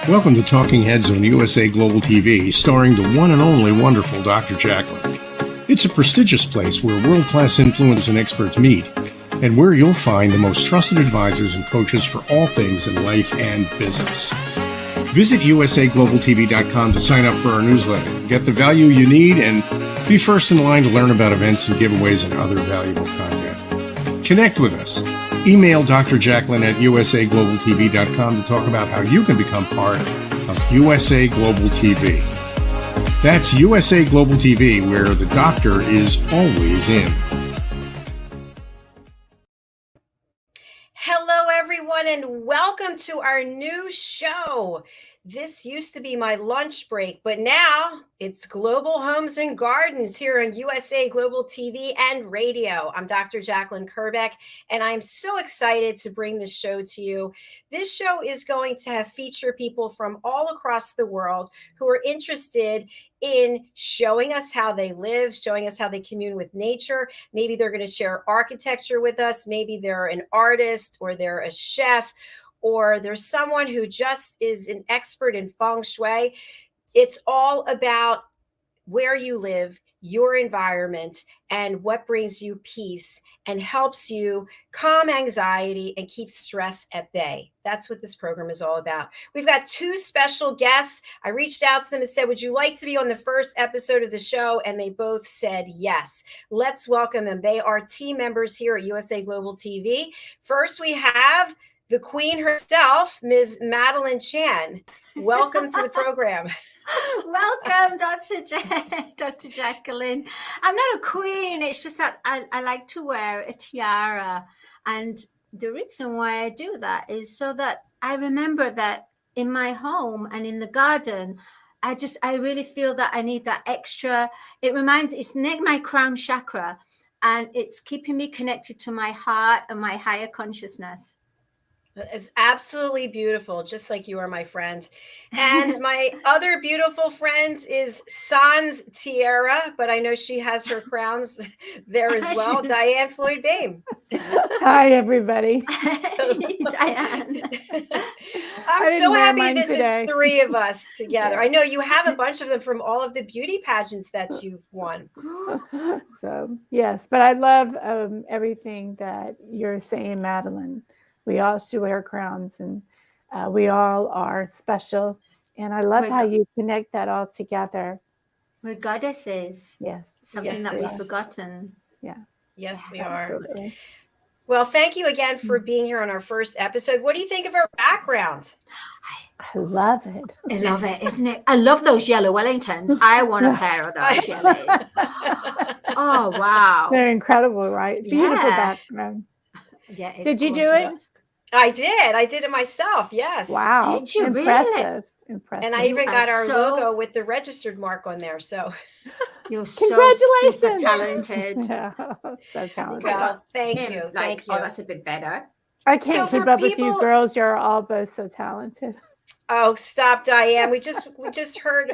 Welcome to Talking Heads on USA Global TV, starring the one and only wonderful Dr. JACALYN. It's a prestigious place where world-class influencers and experts meet, and where you'll find the most trusted advisors and coaches for all things in life and business. Visit usaglobaltv.com to sign up for our newsletter, get the value you need, and be first in line to learn about events and giveaways and other valuable content. Connect with us. Email Dr. JACALYN at usaglobaltv.com to talk about how you can become part of USA Global TV. That's USA Global TV, where the doctor is always in. Hello, everyone, and welcome to our new show. This used to be my lunch break, but now it's Global Homes and Gardens here on USA Global TV and Radio. I'm Dr. JACALYN KERBECK, and I'm so excited to bring this show to you. This show is going to feature people from all across the world who are interested in showing us how they live, showing us how they commune with nature. Maybe they're going to share architecture with us. Maybe they're an artist, or they're a chef, or there's someone who just is an expert in feng shui. It's all about where you live, your environment, and what brings you peace and helps you calm anxiety and keep stress at bay. That's what this program is all about. We've got two special guests. I reached out to them and said, would you like to be on the first episode of the show? And they both said yes. Let's welcome them. They are team members here at USA Global TV. First, we have the queen herself, Ms. Madeleine Chan. Welcome to the program. Welcome, Dr. JACALYN. I'm not a queen. It's just that I like to wear a tiara. And the reason why I do that is so that I remember that in my home and in the garden, I really feel that I need that extra. It's near my crown chakra, and it's keeping me connected to my heart and my higher consciousness. It's absolutely beautiful, just like you are, my friend. And my other beautiful friend is Sans Tiara, but I know she has her crowns there as well. DIANN FLOYD BOEHM. Hi, everybody. DIANN. I'm so happy this is three of us together. Yeah. I know you have a bunch of them from all of the beauty pageants that you've won. So, yes, but I love everything that you're saying, Madeleine. We all should wear crowns, and we all are special. And I love how you connect that all together. We're goddesses. Yes. Something that we've forgotten. Yeah. Yes, we Absolutely. are. Well, thank you again for being here on our first episode. What do you think of our background? I love it. I love it, isn't it? I love those yellow Wellingtons. I want a pair of those yellow. Oh, wow. They're incredible, right? Beautiful background. Yeah. Did you do it? I did. I did it myself. Yes. Wow. Did you Impressive. really? Impressive. And I even got our logo with the registered mark on there. So you're so super talented. Yeah, so talented. Well, thank you. Thank you. Oh, that's a bit better. I can't keep up with you girls. You're all both so talented. Oh, stop, DIANN. We just heard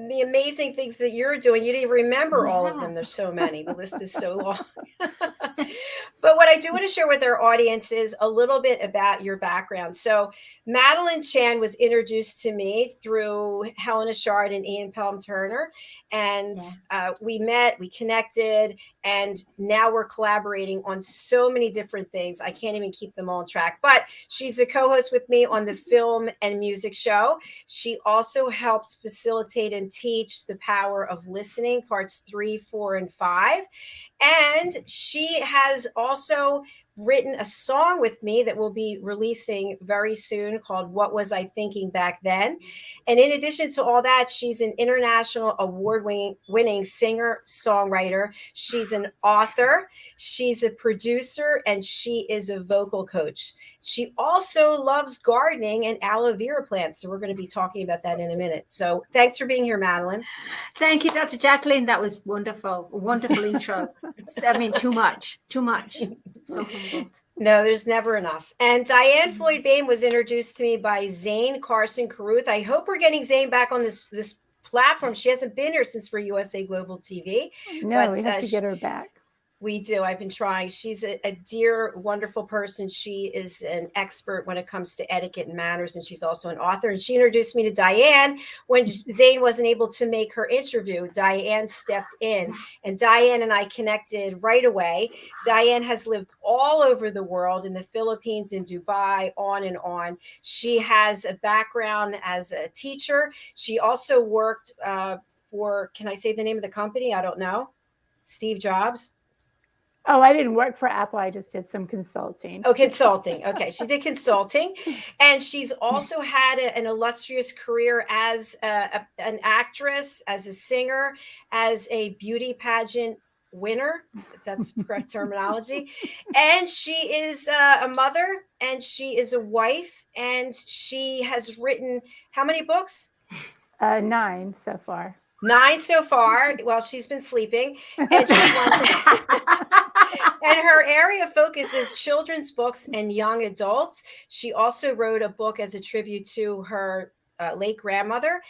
the amazing things that you're doing. You didn't remember all of them. There's so many. The list is so long. But what I do want to share with our audience is a little bit about your background. So Madeleine Chan was introduced to me through Helena Shard and Ian Pelham Turner. And we met, we connected, and now we're collaborating on so many different things. I can't even keep them all on track. But she's a co-host with me on the film and music show. She also helps facilitate and teach The Power of Listening, parts 3, 4, and 5. And she has also written a song with me that we'll be releasing very soon called What Was I Thinking Back Then? And in addition to all that, she's an international award-winning singer, songwriter. She's an author, she's a producer, and she is a vocal coach. She also loves gardening and aloe vera plants. So we're going to be talking about that in a minute. So thanks for being here, Madeleine. Thank you, Dr. JACALYN. That was wonderful. A wonderful intro. I mean, too much. So humbled. No, there's never enough. And DIANN FLOYD BOEHM was introduced to me by Zane Carson Carruth. I hope we're getting Zane back on this platform. She hasn't been here since we're USA Global TV. No, we have to get her back. We do. I've been trying. She's a dear, wonderful person. She is an expert when it comes to etiquette and manners, and she's also an author. And she introduced me to DIANN when Zane wasn't able to make her interview. DIANN stepped in, and DIANN and I connected right away. DIANN has lived all over the world, in the Philippines, in Dubai, on and on. She has a background as a teacher. She also worked for, can I say the name of the company? I don't know. Steve Jobs. Oh, I didn't work for Apple. I just did some consulting. Oh, consulting. Okay. She did consulting. And she's also had an illustrious career as an actress, as a singer, as a beauty pageant winner, if that's correct terminology. And she is a mother, and she is a wife, and she has written how many books? 9 so far. 9 so far while she's been sleeping. And and her area of focus is children's books and young adults. She also wrote a book as a tribute to her late grandmother.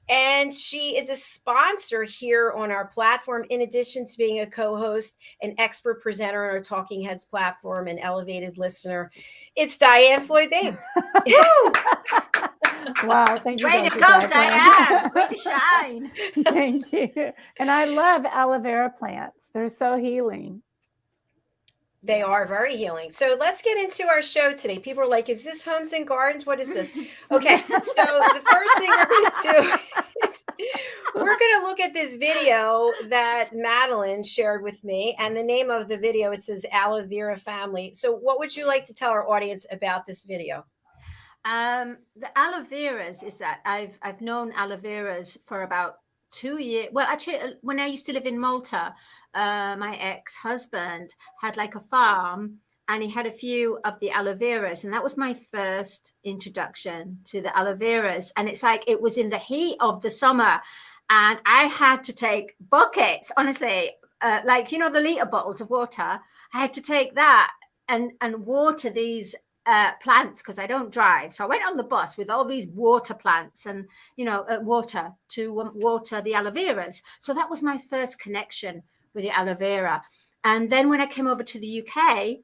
And she is a sponsor here on our platform, in addition to being a co-host, an expert presenter on our Talking Heads platform, an elevated listener. It's DIANN FLOYD, babe. Wow, thank you. Way to go, DIANN. Way to shine. Thank you. And I love aloe vera plants. They're so healing. They are very healing. So let's get into our show today. People are like, is this Homes and Gardens? What is this? Okay. So the first thing we're going to do is we're going to look at this video that Madeleine shared with me. And the name of the video, it says Aloe Vera Family. So what would you like to tell our audience about this video? The aloe veras is that I've known aloe veras for about 2 years. Well, actually, when I used to live in Malta, my ex-husband had like a farm, and he had a few of the aloe veras, and that was my first introduction to the aloe veras. And it's like it was in the heat of the summer, and I had to take buckets, honestly, like, you know, the liter bottles of water. I had to take that and water these plants, because I don't drive. So I went on the bus with all these water plants and, you know, water to water the aloe veras. So that was my first connection with the aloe vera. And then when I came over to the UK,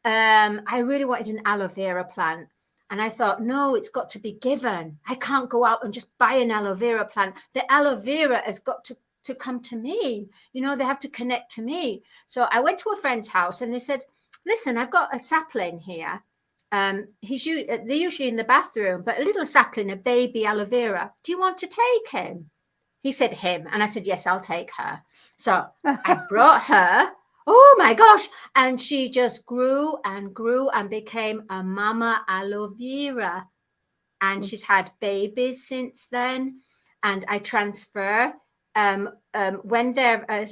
I really wanted an aloe vera plant. And I thought, no, it's got to be given. I can't go out and just buy an aloe vera plant. The aloe vera has got to come to me. You know, they have to connect to me. So I went to a friend's house, and they said, listen, I've got a sapling here. They're usually in the bathroom, but a little sapling, a baby aloe vera. Do you want to take him? He said him, and I said, yes, I'll take her. So I brought her. Oh my gosh. And she just grew and grew and became a mama aloe vera. And she's had babies since then. And I transfer when they're a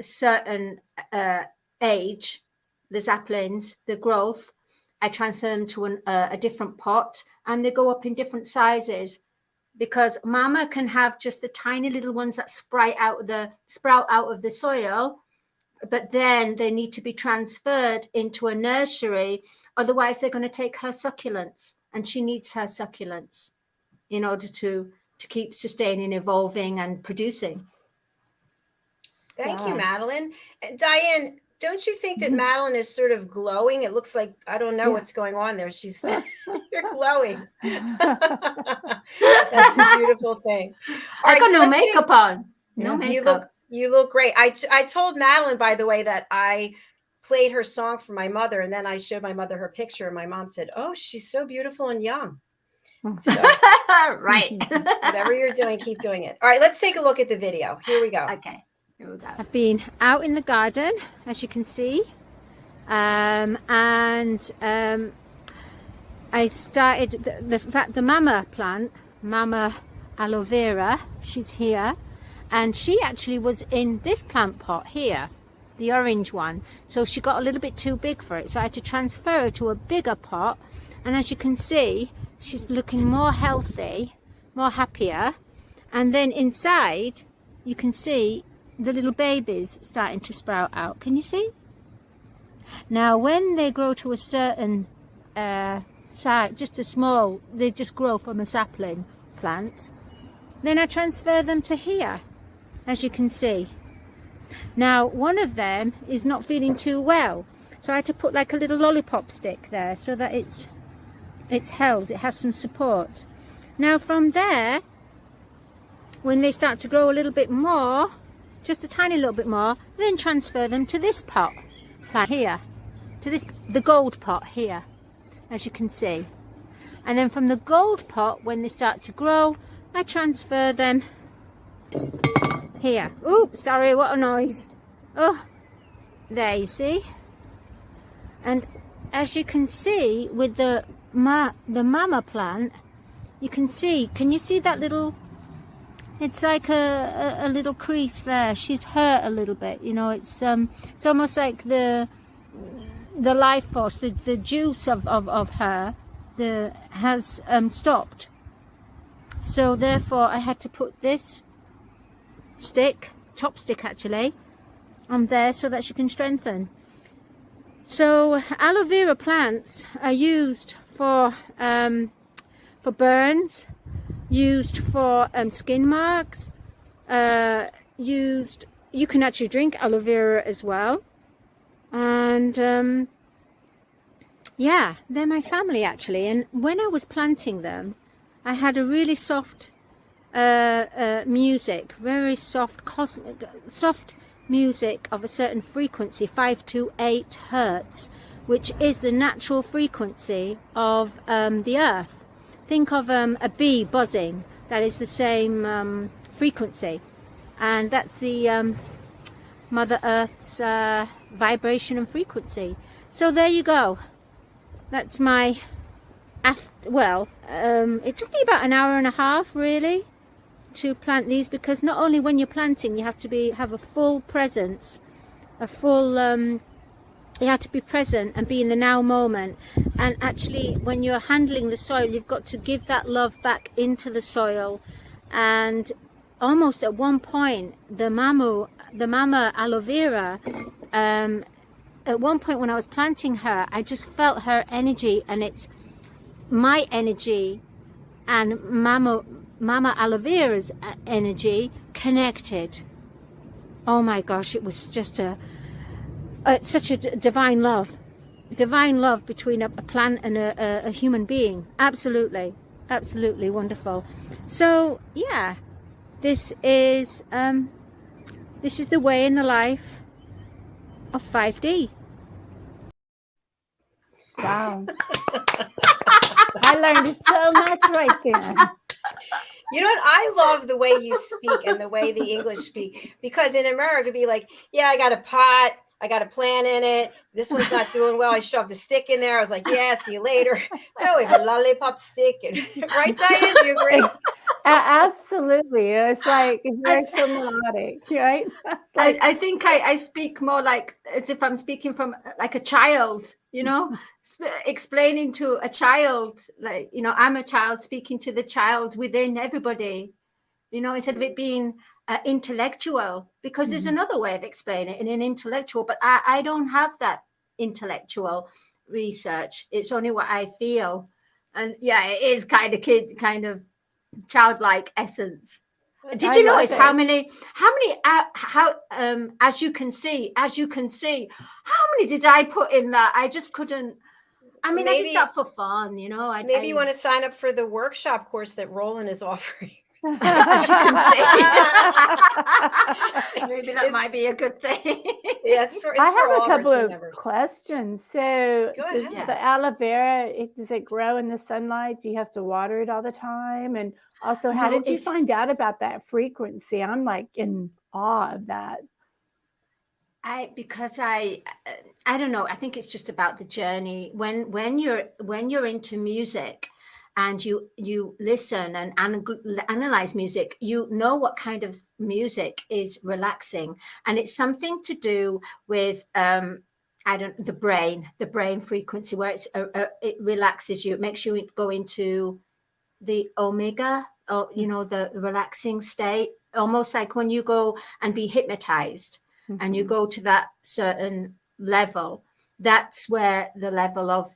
certain age, the saplings, the growth, I transfer them to a different pot, and they go up in different sizes, because mama can have just the tiny little ones that sprout out of the soil, but then they need to be transferred into a nursery. Otherwise, they're going to take her succulents, and she needs her succulents in order to keep sustaining, evolving, and producing. Thank you, Madeleine. DIANN, don't you think that Madeleine is sort of glowing? It looks like, I don't know what's going on there. You're glowing. That's a beautiful thing. I got no makeup on. No makeup. You look great. I told Madeleine, by the way, that I played her song for my mother, and then I showed my mother her picture, and my mom said, oh, she's so beautiful and young. So, right. Whatever you're doing, keep doing it. All right, let's take a look at the video. Here we go. Okay. Here we go. I've been out in the garden, as you can see, and I started the mama plant, mama aloe vera. She's here, and she actually was in this plant pot here, the orange one. So she got a little bit too big for it, so I had to transfer her to a bigger pot. And as you can see, she's looking more healthy, more happier. And then inside, you can see the little babies starting to sprout out. Can you see? Now, when they grow to a certain size, just a small, they just grow from a sapling plant, then I transfer them to here, as you can see. Now, one of them is not feeling too well, so I had to put like a little lollipop stick there so that it's held, it has some support. Now from there, when they start to grow a little bit more, just a tiny little bit more, then transfer them to this pot plant here, to the gold pot here, as you can see. And then from the gold pot, when they start to grow, I transfer them here. Oops, sorry, what a noise. Oh, there you see. And as you can see with the mama plant, you can you see that little, it's like a little crease there. She's hurt a little bit, you know. It's almost like the life force, the juice of her has stopped. So therefore I had to put this chopstick actually, on there so that she can strengthen. So aloe vera plants are used for burns, used for skin marks, you can actually drink aloe vera as well. And yeah, they're my family actually. And when I was planting them, I had a really soft music, very soft soft music of a certain frequency, 5 to 8 hertz, which is the natural frequency of the earth. Think of a bee buzzing. That is the same frequency, and that's the Mother Earth's vibration and frequency. So there you go. That's my it took me about an hour and a half really to plant these, because not only when you're planting you have to have a full presence, you have to be present and be in the now moment. And actually when you're handling the soil, you've got to give that love back into the soil. And almost at one point, the mama aloe vera, at one point when I was planting her, I just felt her energy, and it's my energy and mama aloe vera's energy connected. Oh my gosh, it was just such a divine love between a plant and a human being. Absolutely wonderful. So yeah, this is the way in the life of 5D. Wow. I learned so much right there. You know what? I love the way you speak and the way the English speak, because in America, it'd be like, yeah, I got a pot, I got a plant in it. This one's not doing well. I shoved the stick in there. I was like, yeah, see you later. No, we have a lollipop stick. And, right, Diane? Do you agree? Absolutely. It's like very so melodic, right? Like, I think I speak more like as if I'm speaking from like a child, you know, explaining to a child, like, you know, I'm a child speaking to the child within everybody, you know, instead of it being intellectual, because there's another way of explaining it in an intellectual, but I don't have that intellectual research. It's only what I feel. And yeah, it is kind of childlike essence. Did you notice how many as you can see, how many did I put in that? I just couldn't. I mean, I did that for fun, you know. Maybe you want to sign up for the workshop course that Roland is offering. As you can see. Maybe that might be a good thing. Yeah, I have a couple of questions. So does the aloe vera, does it grow in the sunlight? Do you have to water it all the time? And also, how did you find out about that frequency? I'm like in awe of that. Because I don't know. I think it's just about the journey. When you're into music, and you listen and analyze music, you know what kind of music is relaxing, and it's something to do with the brain frequency, where it relaxes you. It makes you go into the omega, or you know, the relaxing state, almost like when you go and be hypnotized, and you go to that certain level. That's where the level of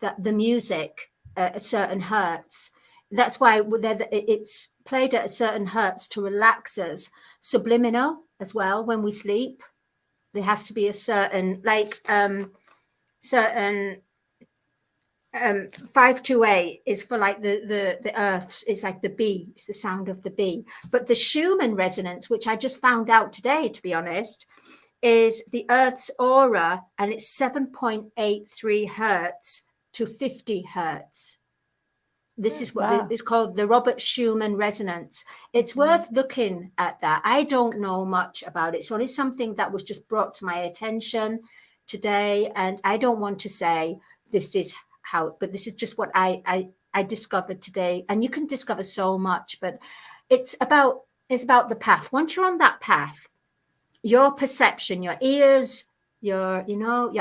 the music. A certain hertz. That's why it's played at a certain hertz to relax us. Subliminal as well. When we sleep, there has to be a certain, like, certain 528 is for like the earth's, it's like the bee, it's the sound of the bee. But the Schumann resonance, which I just found out today, to be honest, is the earth's aura, and it's 7.83 hertz to 50 hertz. This is what it's called, the Robert Schumann resonance. It's worth looking at that. I don't know much about it. It's only something that was just brought to my attention today, and I don't want to say this is how, but this is just what I discovered today. And you can discover so much, but it's about the path. Once you're on that path, your perception, your ears, your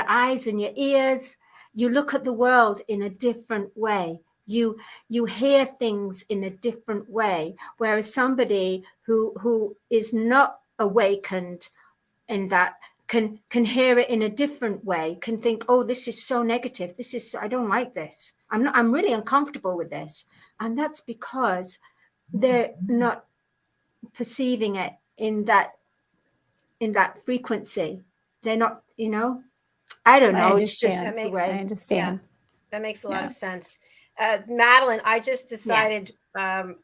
eyes and your ears, you look at the world in a different way. You hear things in a different way, whereas somebody who is not awakened in that can hear it in a different way, can think, oh, this is so negative. I don't like this. I'm really uncomfortable with this. And that's because they're not perceiving it in that frequency. They're not, I don't know. It's just I understand. Yeah, that makes a lot of sense. Madeleine, I just decided a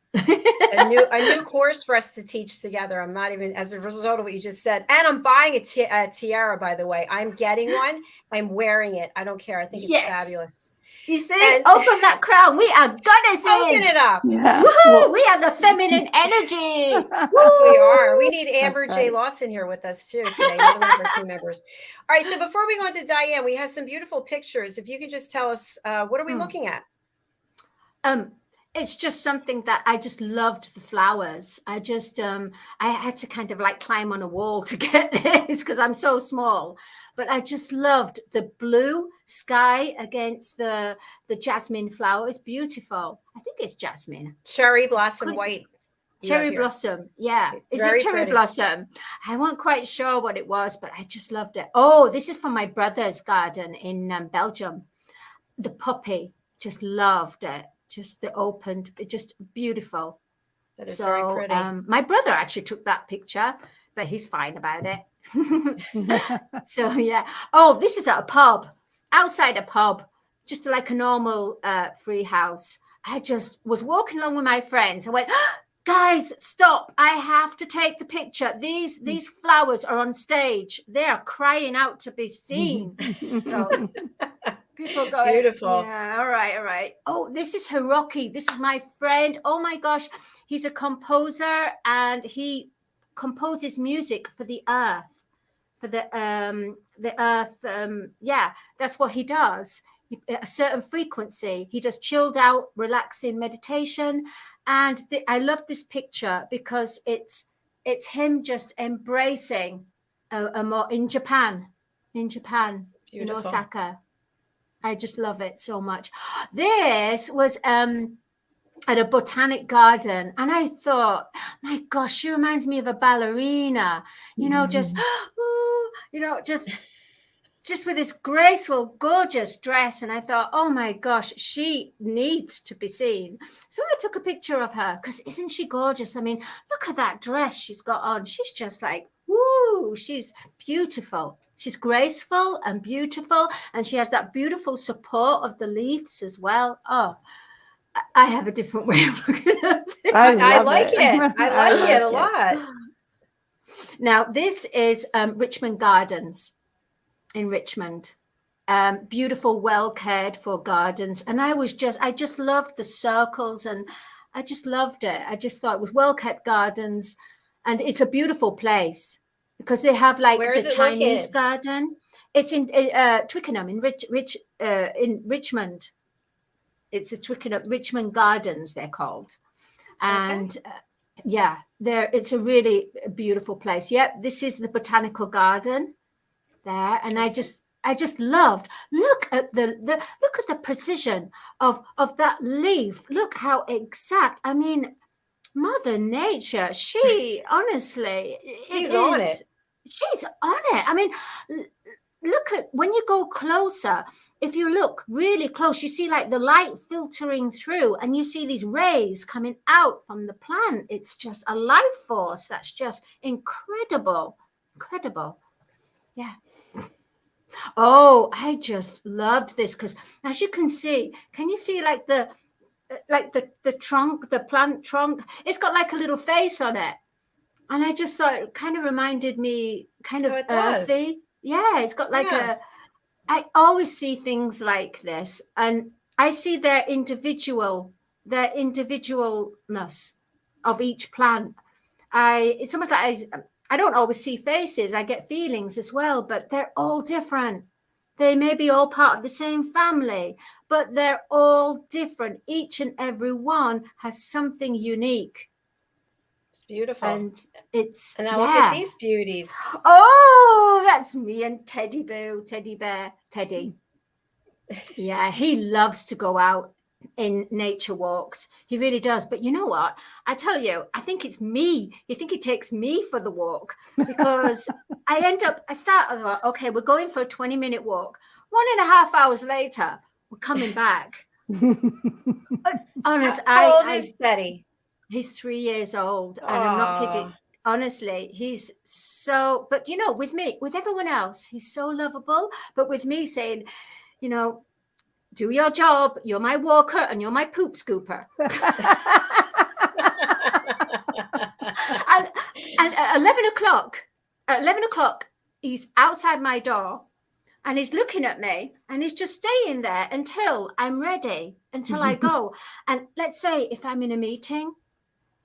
new course for us to teach together. I'm not even, as a result of what you just said, and I'm buying a tiara, by the way. I'm getting one. I'm wearing it. I don't care. I think it's fabulous. You see, open that crown. We are goddesses. Open it up. Yeah. Woohoo! We are the feminine energy. Yes, we are. We need Amber J. Lawson here with us too today. Another one of our team members. All right. So before we go into Diane, we have some beautiful pictures. If you could just tell us, what are we looking at? It's just something that I just loved, the flowers. I just I had to kind of like climb on a wall to get this because I'm so small. But I just loved the blue sky against the jasmine flower. It's beautiful. I think it's jasmine. Cherry blossom white. Cherry blossom. Yeah. Is it cherry blossom? I wasn't quite sure what it was, but I just loved it. Oh, this is from my brother's garden in Belgium. The poppy. Just loved it. Just the opened, just beautiful. That is very pretty. My brother actually took that picture, but he's fine about it. So yeah. Oh, this is at a pub, outside a pub, just like a normal free house. I just was walking along with my friends. I went, guys, stop! I have to take the picture. These flowers are on stage. They are crying out to be seen. So. People go, beautiful. Yeah, all right. Oh, this is Hiroki. This is my friend. Oh my gosh, he's a composer and he composes music for the earth, for the earth. Yeah, that's what he does. A certain frequency. He does chilled out, relaxing meditation, and I love this picture because it's him just embracing more in Japan, Beautiful. in Osaka. I just love it so much. This was at a botanic garden, and I thought, my gosh, she reminds me of a ballerina. Just with this graceful, gorgeous dress. And I thought, oh my gosh, she needs to be seen. So I took a picture of her because isn't she gorgeous? I mean, look at that dress she's got on. She's just like, woo, she's beautiful. She's graceful and beautiful, and she has that beautiful support of the leaves as well. Oh, I have a different way of looking at it. I like it. I like it a lot. Now, this is Richmond Gardens in Richmond. Beautiful, well cared for gardens. And I just loved the circles, and I just loved it. I just thought it was well kept gardens, and it's a beautiful place. Because they have like the Chinese garden. It's in Twickenham in Richmond. It's the Twickenham Richmond Gardens, they're called. And it's a really beautiful place. Yep, this is the Botanical Garden there. And I just loved, look at the precision of that leaf. Look how exact. I mean, Mother Nature, she honestly, she's on it. She's on it. I mean, look at, when you go closer, if you look really close, you see like the light filtering through and you see these rays coming out from the plant. It's just a life force that's just incredible. Incredible. Yeah. Oh, I just loved this because as you can see, can you see like the trunk, the plant trunk? It's got like a little face on it. And I just thought it kind of reminded me kind of earthy. Yeah, it's got like I always see things like this, and I see their individualness of each plant. It's almost like I don't always see faces. I get feelings as well, but they're all different. They may be all part of the same family, but they're all different. Each and every one has something unique. It's beautiful. And now look at these beauties. Oh, that's me and Teddy Bear. Teddy. Yeah, he loves to go out in nature walks. He really does. But you know what? I tell you, I think it's me. You think it takes me for the walk because I start, okay, we're going for a 20-minute walk. 1.5 hours later, we're coming back. Honest, How old is Teddy? He's 3 years old, and I'm not kidding. Honestly, he's so, but you know, with me, with everyone else, he's so lovable. But with me saying, you know, do your job. You're my walker and you're my poop scooper. and at 11 o'clock, he's outside my door and he's looking at me and he's just staying there until I'm ready, until I go. And let's say if I'm in a meeting,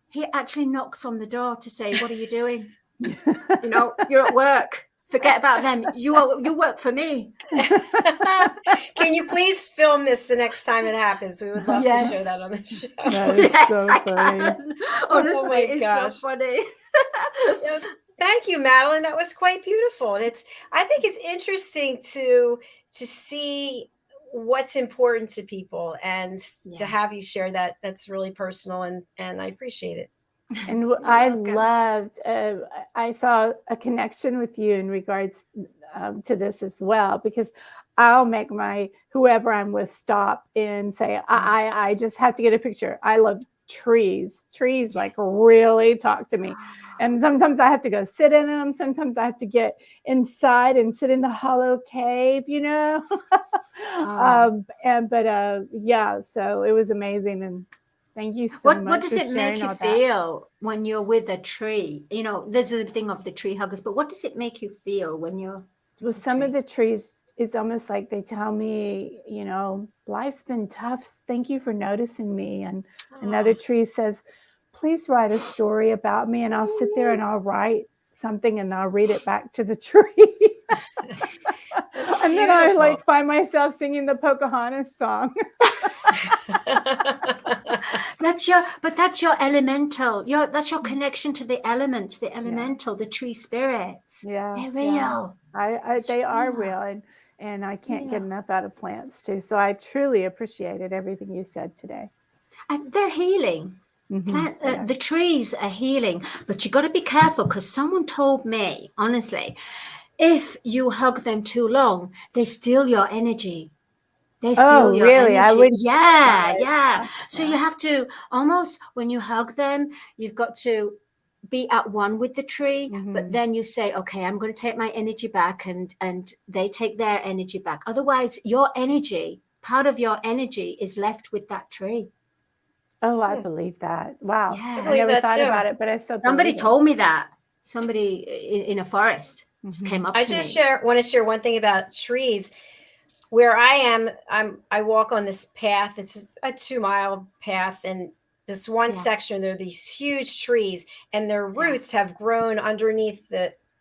he actually knocks on the door to say, what are you doing? You know, you're at work. Forget about them. You work for me. Can you please film this the next time it happens? We would love to show that on the show. That is so funny. Honestly, it's so funny. Thank you, Madeleine. That was quite beautiful. And I think it's interesting to see what's important to people and to have you share that. That's really personal, and I appreciate it. And I loved, I saw a connection with you in regards to this as well, because I'll make whoever I'm with stop and say, I just have to get a picture. I love trees. Trees like really talk to me. And sometimes I have to go sit in them. Sometimes I have to get inside and sit in the hollow cave, you know. Yeah, so it was amazing. And thank you so much. What does it make you feel when you're with a tree? You know, there's the thing of the tree huggers, but what does it make you feel when you're with some of the trees? It's almost like they tell me, you know, life's been tough. Thank you for noticing me. And another tree says, please write a story about me. And I'll sit there and I'll write something and I'll read it back to the tree. And then I like find myself singing the Pocahontas song. That's your elemental. That's your connection to the elements, the elemental, the tree spirits. Yeah, they're real. Yeah. They are real, and I can't get enough out of plants too. So I truly appreciated everything you said today. They're healing. The trees are healing, but you got to be careful because someone told me, honestly, if you hug them too long, they steal your energy. They steal your energy. I would. Yeah. So you have to almost, when you hug them, you've got to be at one with the tree, but then you say, okay, I'm going to take my energy back, and they take their energy back. Otherwise, your energy, part of your energy is left with that tree. Oh, I believe that. Wow. Yeah. I never thought about it, but I so somebody told me that. Somebody in a forest just came up to me. I just want to share one thing about trees. Where I am, I walk on this path. It's a 2-mile path, and this one section, there are these huge trees, and their roots have grown underneath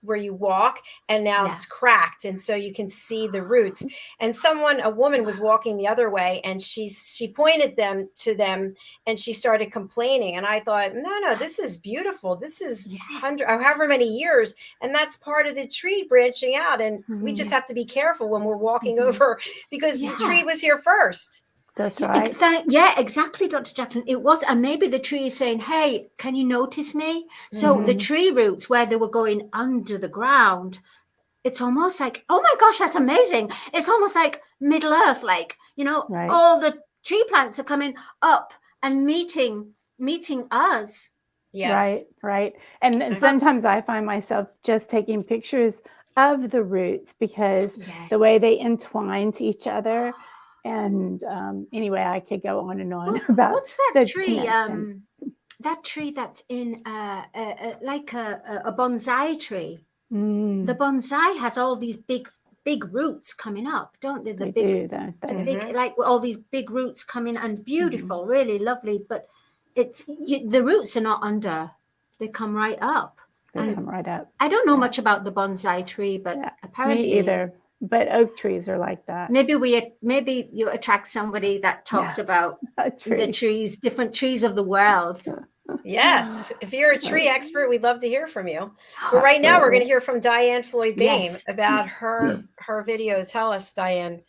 where you walk, and now it's cracked, and so you can see the roots. And a woman was walking the other way, and she pointed to them, and she started complaining. And I thought, no, this is beautiful. This is however many years, and that's part of the tree branching out. And we just have to be careful when we're walking over, because the tree was here first. That's right. Yeah, exactly, Dr. Jacalyn. It was, and maybe the tree is saying, hey, can you notice me? So the tree roots, where they were going under the ground, it's almost like, oh my gosh, that's amazing. It's almost like Middle Earth, like, you know, Right. all the tree plants are coming up and meeting us. Yes. Right. And sometimes I find myself just taking pictures of the roots because the way they entwine to each other. And anyway, I could go on and on about what's that the tree? connection. That tree that's in like a bonsai tree. Mm, The bonsai has all these big roots coming up, don't they? they do, don't they? Big, like all these big roots coming, and beautiful, really lovely. But the roots are not under; they come right up. They come right up. I don't know much about the bonsai tree, but apparently, me either. But oak trees are like that. Maybe you attract somebody that talks about the trees, different trees of the world. Yes. If you're a tree expert, we'd love to hear from you. But right now we're going to hear from DIANN FLOYD about her videos. Tell us, DIANN,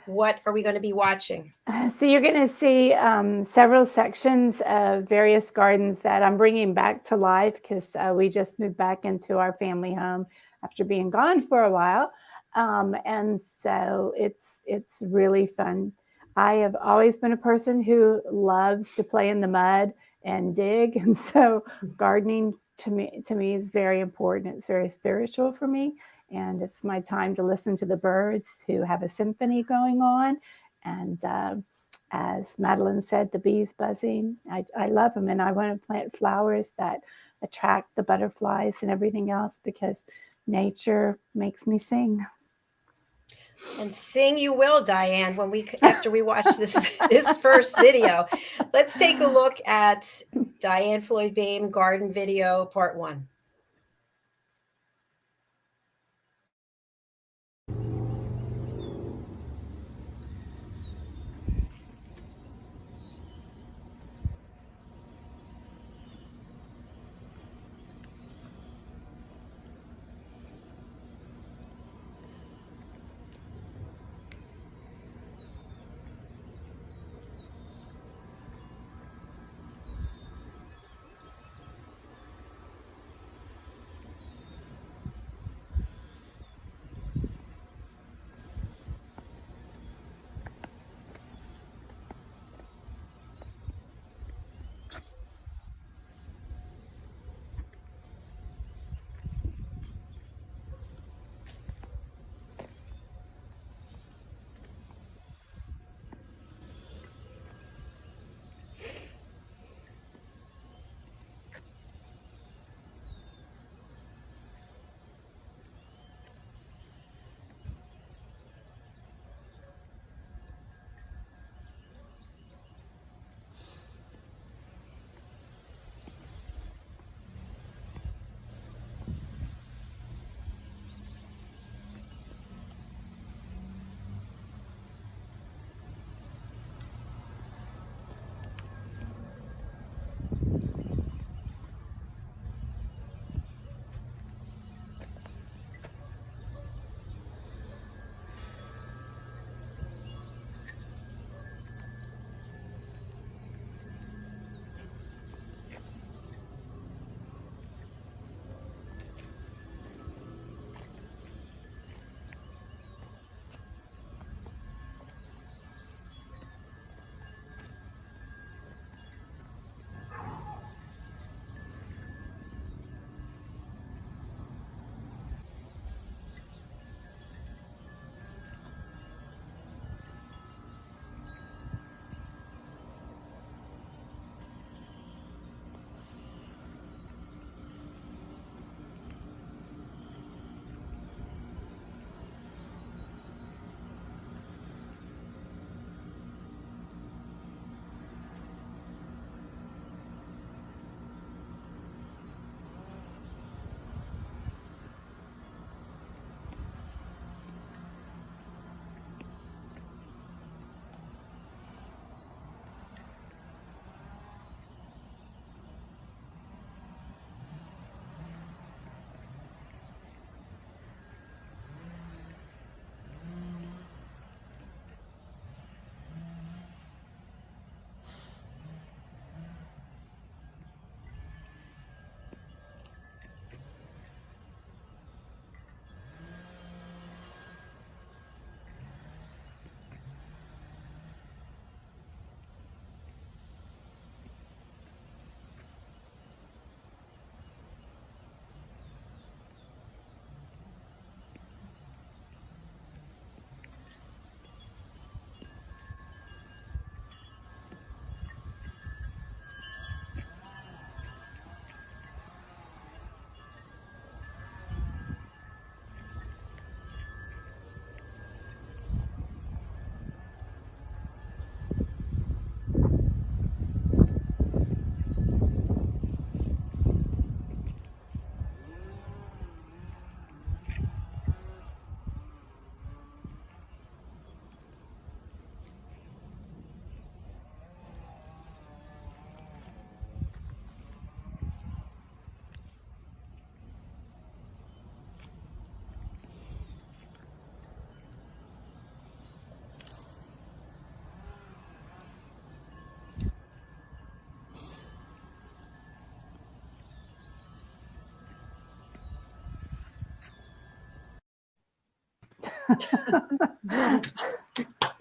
what are we going to be watching? So you're going to see several sections of various gardens that I'm bringing back to life because we just moved back into our family home after being gone for a while. And so it's really fun. I have always been a person who loves to play in the mud and dig. And so gardening to me is very important. It's very spiritual for me. And it's my time to listen to the birds who have a symphony going on. And as Madeleine said, the bees buzzing. I love them. And I want to plant flowers that attract the butterflies and everything else because nature makes me sing. And sing you will, DIANN, after we watch this first video. Let's take a look at DIANN FLOYD garden video part 1.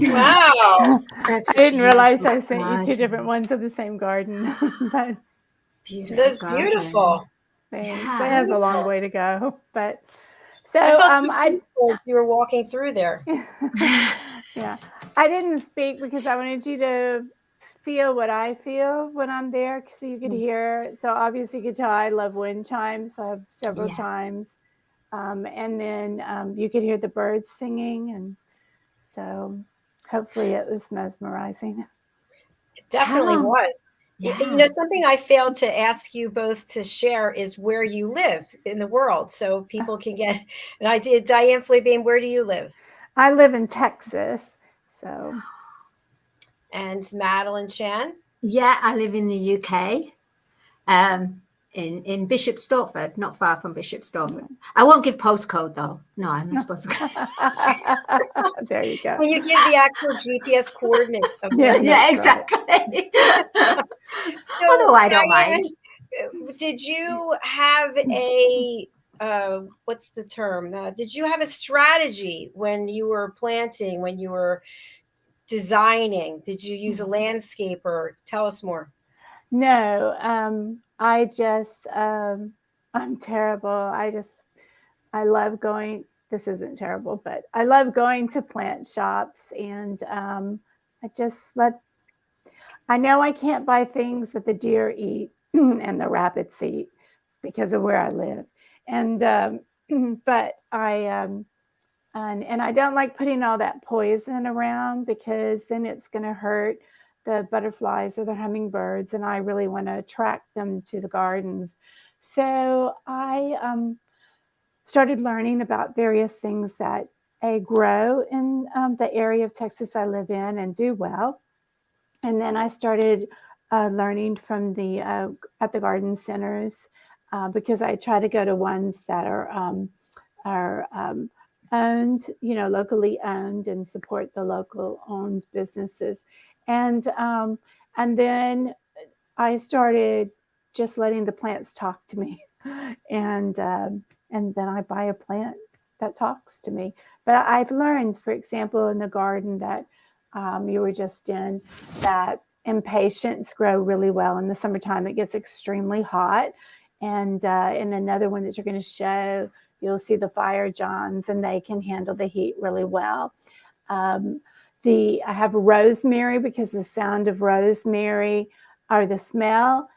Wow. That's I didn't realize beautiful I sent you two garden. different ones of the same garden, but Beautiful That's garden. beautiful. thanks. Yeah. It has a long Beautiful. way to go, but so I felt so I peaceful as you were walking through there. yeah, I didn't speak because I wanted you to feel what I feel when I'm there, so you could hear. So obviously, you could tell I love wind chimes. So I have several Yeah. chimes, and then you could hear the birds singing, and so hopefully it was mesmerizing. It definitely How long? was. You know, Yeah. something I failed to ask you both to share is where you live in the world so people can get an idea. Diane Fleabane, where do you live? I live in Texas, so And Madeleine Chan? Yeah, I live in the UK. In Bishop Stortford, not far from Bishop Stortford. I won't give postcode though. No, I'm not supposed to. there you go. When you give the actual GPS coordinates of Yeah, where you Yeah, that's right. exactly. So, Although I don't Diane, mind. did you have a what's the term? Did you have a strategy when you were planting, when you were designing? Did you use a landscaper? Tell us more. No, I just I'm terrible. I love going. This isn't terrible, but I love going to plant shops, and I just let. I know I can't buy things that the deer eat and the rabbits eat because of where I live, and but I and I don't like putting all that poison around because then it's going to hurt the butterflies or the hummingbirds, and I really want to attract them to the gardens. So I started learning about various things that grow in the area of Texas I live in and do well. And then I started learning from the at the garden centers because I try to go to ones that are owned, locally owned, and support the local owned businesses. And then I started just letting the plants talk to me, and then I buy a plant that talks to me. But I've learned, for example, in the garden that you were just in, that impatiens grow really well in the summertime. It gets extremely hot. And in another one that you're going to show, you'll see the fire johns, and they can handle the heat really well. I have rosemary because the sound of rosemary, or the smell,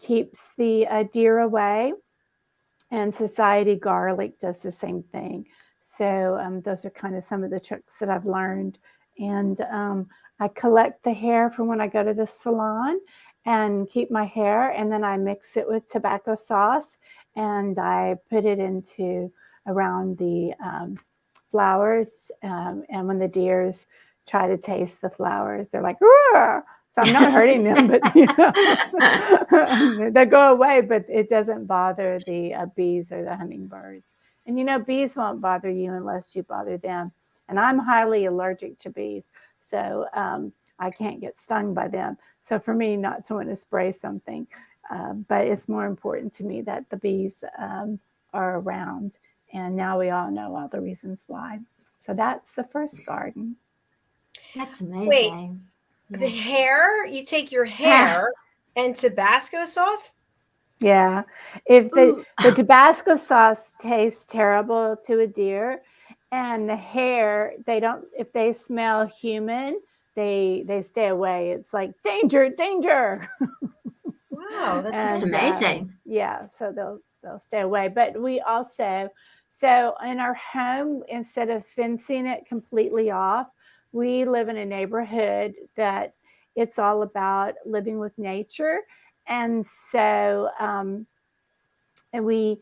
keeps the deer away. And society garlic does the same thing. So those are kind of some of the tricks that I've learned. And I collect the hair from when I go to the salon and keep my hair, and then I mix it with tobacco sauce, and I put it into around the flowers. And when the deers try to taste the flowers, they're like, "Roar!" So I'm not hurting them, but they go away, but it doesn't bother the bees or the hummingbirds. And bees won't bother you unless you bother them. And I'm highly allergic to bees, so I can't get stung by them. So for me not to want to spray something, but it's more important to me that the bees are around. And now we all know all the reasons why. So that's the first garden. That's Wait, amazing. the hair, you take your hair and Tabasco sauce? Yeah. If the Tabasco sauce tastes terrible to a deer, and the hair, if they smell human, they stay away. It's like, danger, danger. Wow, That's and, amazing. Yeah, so they'll stay away. But we also, so in our home, instead of fencing it completely off, we live in a neighborhood that it's all about living with nature. And so and we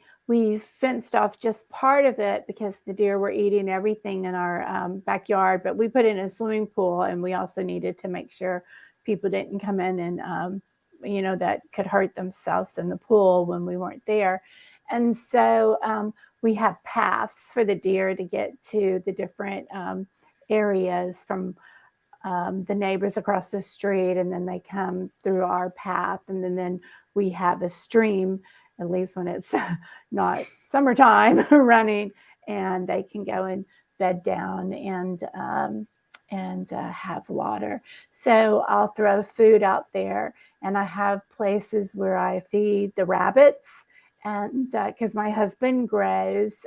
fenced off just part of it because the deer were eating everything in our backyard. But we put in a swimming pool, and we also needed to make sure people didn't come in and that could hurt themselves in the pool when we weren't there. And so we have paths for the deer to get to the different areas from the neighbors across the street, and then they come through our path, and then we have a stream, at least when it's not summertime, running, and they can go and bed down and have water. So I'll throw food out there, and I have places where I feed the rabbits, and because my husband grows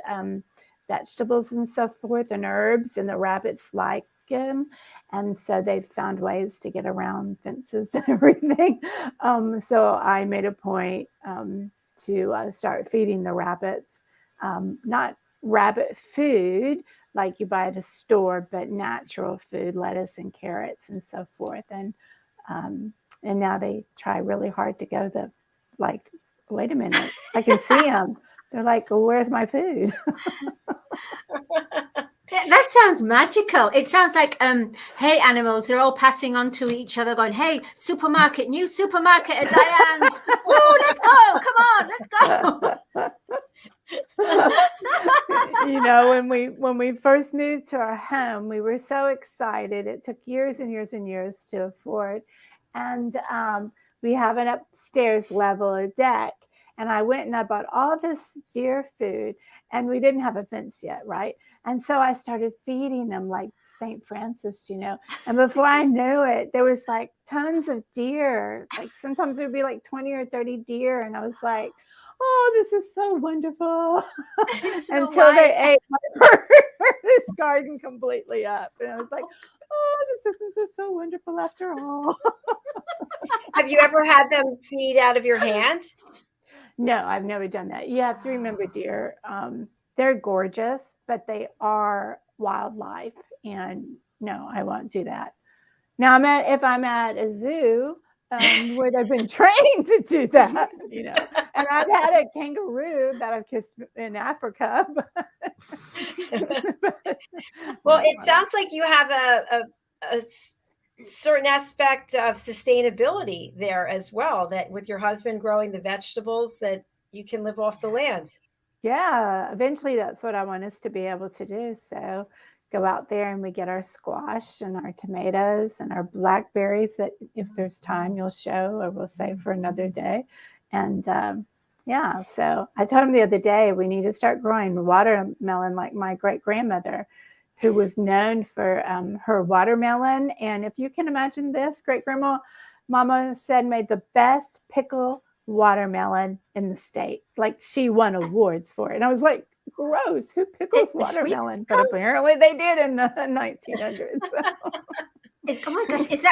vegetables and so forth and herbs, and the rabbits like him, and so they've found ways to get around fences and everything. So I made a point to start feeding the rabbits, not rabbit food like you buy at a store, but natural food, lettuce and carrots and so forth. And now they try really hard to go wait a minute, I can see them. They're like, well, where's my food? That sounds magical. It sounds like, hey, animals, they're all passing on to each other going, hey, supermarket, new supermarket at DIANN's. Woo, let's go. Come on, let's go. When we first moved to our home, we were so excited. It took years and years and years to afford. And we have an upstairs level, a deck. And I went and I bought all this deer food, and we didn't have a fence yet, right? And so I started feeding them like St. Francis, and before I knew it, there was like tons of deer. Like sometimes there'd be like 20 or 30 deer. And I was like, oh, this is so wonderful. Until they ate my this garden completely up. And I was like, oh, this isn't so wonderful after all. Have you ever had them feed out of your hand? No, I've never done that. You have to remember deer. They're gorgeous, but they are wildlife. And no, I won't do that. Now, if I'm at a zoo where they've been trained to do that, and I've had a kangaroo that I've kissed in Africa. Well, it sounds like you have a certain aspect of sustainability there as well, that with your husband growing the vegetables, that you can live off the land. Yeah, eventually that's what I want us to be able to do. So go out there and we get our squash and our tomatoes and our blackberries that if there's time you'll show or we'll save for another day. And so I told him the other day we need to start growing watermelon like my great grandmother, who was known for her watermelon. And if you can imagine this, mama said made the best pickle watermelon in the state. Like she won awards for it. And I was like, gross, who pickles watermelon? But apparently they did in the 1900s. So. Oh my gosh, is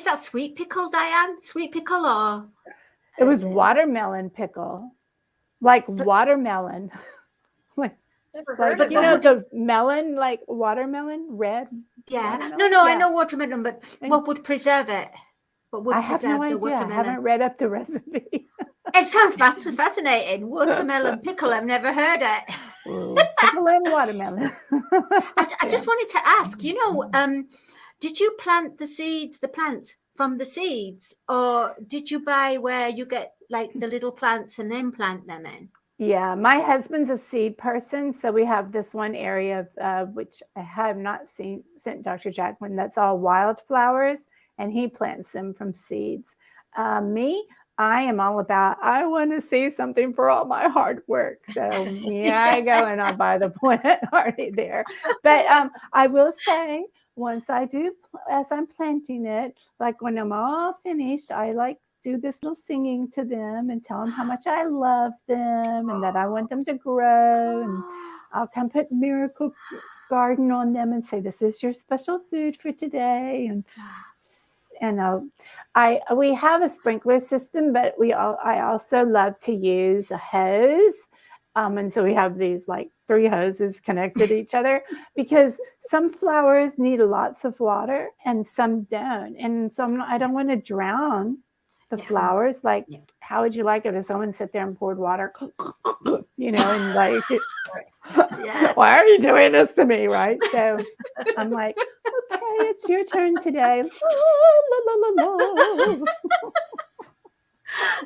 that sweet pickle, DIANN? Sweet pickle or? It was watermelon pickle. Like watermelon. Never heard of the melon, like watermelon, red. Yeah. Watermelon? No, I know watermelon, but what would preserve it? What would I have preserve no idea. the watermelon? I haven't read up the recipe. It sounds fascinating. Watermelon pickle. I've never heard it. Ooh, pickle and watermelon. I just wanted to ask, did you plant the plants from the seeds, or did you buy where you get like the little plants and then plant them in? Yeah, my husband's a seed person. So we have this one area, which I have not sent Dr. Jacalyn, that's all wildflowers, and he plants them from seeds. I am all about, I want to see something for all my hard work. So I go and I'll buy the plant already there. But I will say, once I do, as I'm planting it, like when I'm all finished, I like do this little singing to them and tell them how much I love them and that I want them to grow. And I'll come put Miracle Garden on them and say, this is your special food for today. And we have a sprinkler system, but I also love to use a hose. And so we have these like 3 hoses connected to each other because some flowers need lots of water and some don't. And some I don't want to drown the flowers. Like, how would you like it if someone sit there and poured water, and like, why are you doing this to me? Right. So I'm like, okay, it's your turn today. La, la, la, la.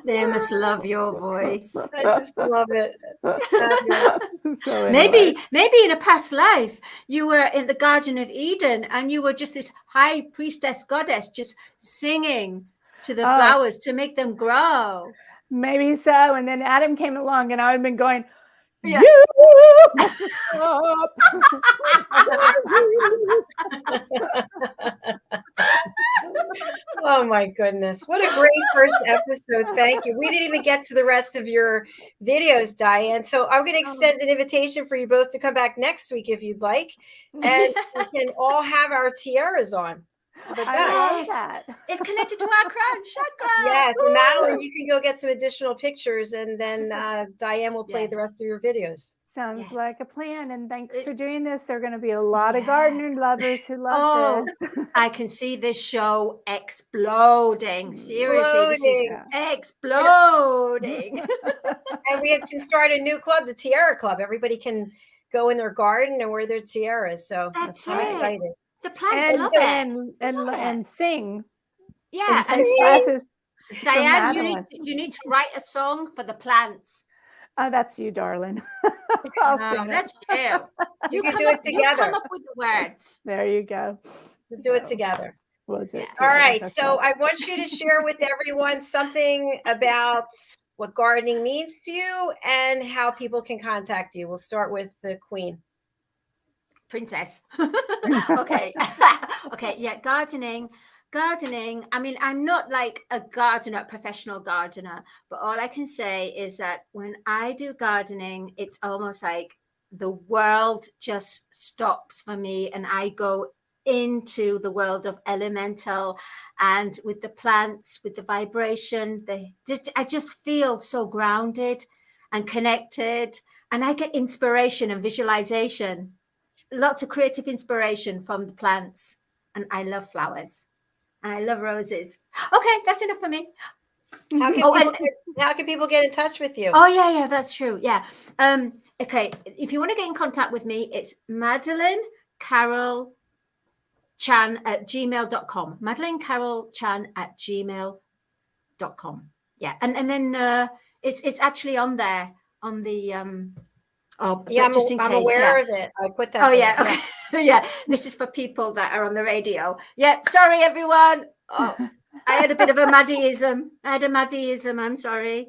They must love your voice. I just love it. So maybe in a past life you were in the Garden of Eden and you were just this high priestess goddess just singing to the flowers to make them grow. Maybe so. And then Adam came along and I would have been going, Yeah. You must stop. Oh my goodness. What a great first episode. Thank you. We didn't even get to the rest of your videos, Diane. So I'm going to extend an invitation for you both to come back next week if you'd like. And we can all have our tiaras on. How about that? I love that. It's connected to our crown chakra. Yes. And Woo! Madeleine, you can go get some additional pictures and then Diane will play the Yes. rest of your videos. Sounds Yes. like a plan. And thanks for doing this. There are going to be a lot of Yeah. gardener lovers who love this. I can see this show exploding. Seriously, this is exploding. And we can start a new club, the Tiara Club. Everybody can go in their garden and wear their tiaras. So That's I'm it. excited. The plants And love sing, it. Love it. and sing. Yeah, And and sing sing. classes from Diane, Madeleine. you need to write a song for the plants. Oh, that's you, darling. I'll sing it. That's you. You can do it You come together. up with the words. There you go. We'll do it So, together. We'll do it Yeah. All together. right. That's So right. I want you to share with everyone something about what gardening means to you and how people can contact you. We'll start with the Queen. Princess. Okay. Okay. Yeah. Gardening. I mean, I'm not like a gardener, professional gardener, but all I can say is that when I do gardening, it's almost like the world just stops for me and I go into the world of elemental, and with the plants, with the vibration, I just feel so grounded and connected, and I get inspiration and visualization, lots of creative inspiration from the plants. And I love flowers and I love roses. Okay, that's enough for me. How can people get in touch with you? Oh yeah, that's true. Yeah. Okay, if you want to get in contact with me, it's Madeleine Carol Chan at gmail.com. Madeleine Carol Chan at gmail.com. Yeah, and then it's actually on there on the just in case. I'm aware of it. I put that. Oh yeah, okay. Yeah, this is for people that are on the radio. Yeah, sorry everyone. Oh, I had a bit of a Maddieism. I'm sorry.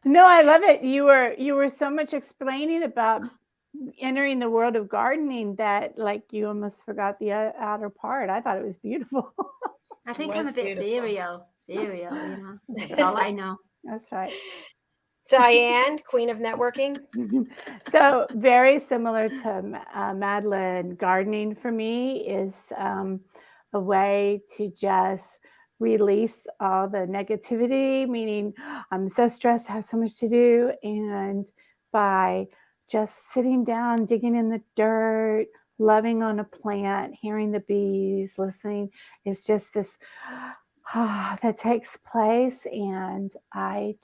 No, I love it. You were so much explaining about entering the world of gardening that like you almost forgot the outer part. I thought it was beautiful. I think I'm a bit ethereal, you know. That's all I know. That's right. Diane, Queen of Networking. So very similar to Madeleine, gardening for me is a way to just release all the negativity, meaning I'm so stressed, I have so much to do. And by just sitting down, digging in the dirt, loving on a plant, hearing the bees, listening, is just this that takes place. And I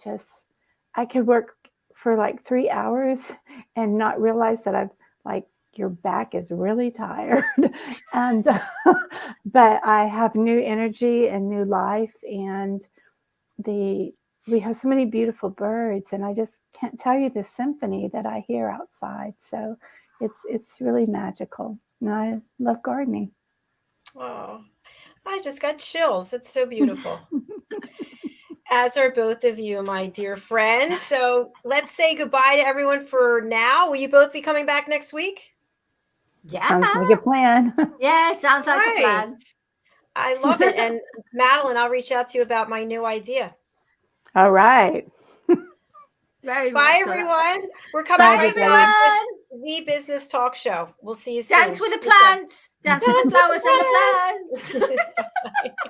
could work for like 3 hours and not realize that I've like, your back is really tired. And but I have new energy and new life, and we have so many beautiful birds, and I just can't tell you the symphony that I hear outside. So it's really magical. And I love gardening. Oh, I just got chills. It's so beautiful. As are both of you, my dear friends. So let's say goodbye to everyone for now. Will you both be coming back next week? Yeah. Sounds like a plan. Yeah, it sounds like a plan. I love it. And Madeleine, I'll reach out to you about my new idea. All right. Very Bye, much everyone. So. We're coming right back with the Business Talk Show. We'll see you soon. Dance with the plants. Dance with the flowers and the plants.